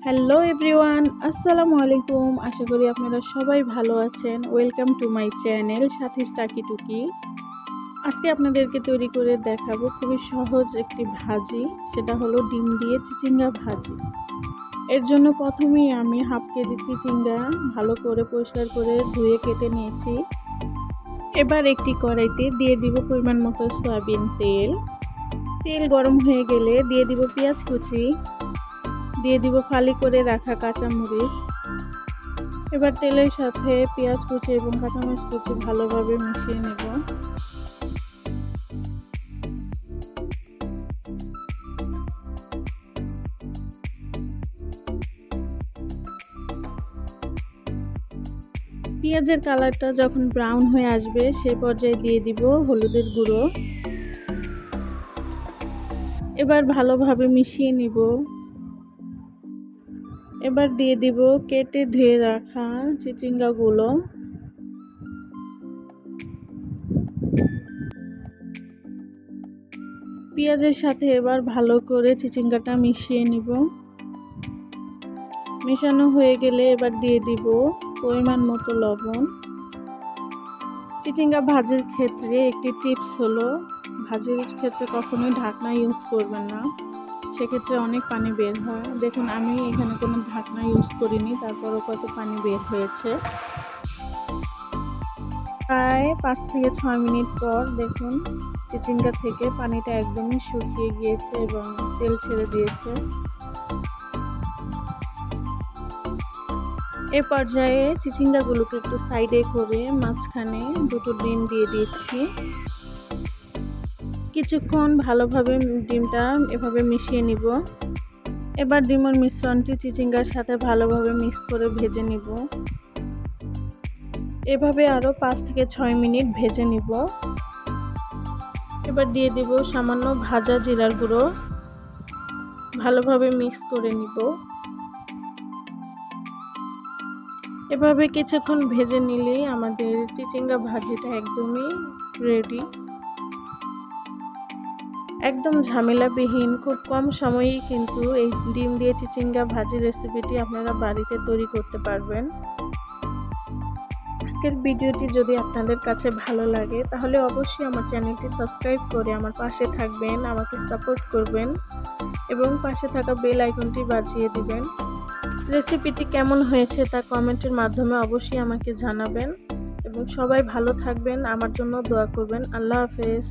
Hello everyone, আসসালামু আলাইকুম। আশা করি আপনারা সবাই ভালো আছেন। ওয়েলকাম টু মাই চ্যানেল সাথী টাকি টুকি। আজকে আপনাদেরকে তৈরি করে দেখাবো খুবই সহজ একটি ভাজি, সেটা হলো ডিম দিয়ে চিচিঙ্গা ভাজি। এর জন্য প্রথমেই আমি হাফ কেজি চিচিঙ্গা ভালো করে পরিষ্কার করে ধুয়ে কেটে নিয়েছি। এবার একটি কড়াইতে দিয়ে দিব পরিমাণ মতো সয়াবিন তেল। তেল গরম হয়ে গেলে দিয়ে দিব পেঁয়াজ কুচি, দিয়ে দিব ফালি করে রাখা কাঁচামরিচ। এবার তেলের সাথে পেঁয়াজ কুচি এবং কাঁচামরিচ কুচি ভালোভাবে মিশিয়ে নেব। পেঁয়াজের কালারটা যখন ব্রাউন হয়ে আসবে সে পর্যায়ে দিয়ে দিব হলুদের গুঁড়ো। এবার ভালোভাবে মিশিয়ে নিব। এবার দিয়ে দিব কেটে ধুয়ে রাখা চিচিঙ্গাগুলো। পেঁয়াজের সাথে এবার ভালো করে চিচিঙ্গাটা মিশিয়ে নিব। মেশানো হয়ে গেলে এবার দিয়ে দিব পরিমাণ মতো লবণ। চিচিঙ্গা ভাজির ক্ষেত্রে একটি টিপস হলো, ভাজির ক্ষেত্রে কখনোই ঢাকনা ইউজ করবেন না, সেক্ষেত্রে অনেক পানি বের হয়। দেখুন আমি এখানে কোনো ঢাকনা ইউজ করিনি, তারপরও কত পানি বের হয়েছে। প্রায় 5 থেকে 6 মিনিট পর দেখুন চিচিঙ্গা থেকে পানিটা একদমই শুকিয়ে গিয়েছে এবং তেল ছেড়ে দিয়েছে। এ পর্যায়ে চিচিঙ্গাগুলোকে একটু সাইডে করে মাঝখানে দুটো ডিম দিয়ে দিচ্ছি। কিছুক্ষণ ভালোভাবে ডিমটা এভাবে মিশিয়ে নিব। এবার ডিমের মিশ্রণটি চিচিঙ্গার সাথে ভালোভাবে মিক্স করে ভেজে নিব। এভাবে আরও 5 থেকে 6 মিনিট ভেজে নিব। এবার দিয়ে দিব সামান্য ভাজা জিরার গুঁড়ো, ভালোভাবে মিক্স করে নিব। এভাবে কিছুক্ষণ ভেজে নিলেই আমাদের চিচিঙ্গা ভাজিটা একদমই রেডি। একদম ঝামেলাবিহীন, খুব কম সময়েই কিন্তু এই ডিম দিয়ে চিচিঙ্গা ভাজি রেসিপিটি আপনারা বাড়িতে তৈরি করতে পারবেন। আজকের ভিডিওটি যদি আপনাদের কাছে ভালো লাগে তাহলে অবশ্যই আমার চ্যানেলটি সাবস্ক্রাইব করে আমার পাশে থাকবেন, আমাকে সাপোর্ট করবেন এবং পাশে থাকা বেল আইকনটি বাজিয়ে দিবেন। রেসিপিটি কেমন হয়েছে তা কমেন্টের মাধ্যমে অবশ্যই আমাকে জানাবেন এবং সবাই ভালো থাকবেন, আমার জন্য দোয়া করবেন। আল্লাহ হাফেজ।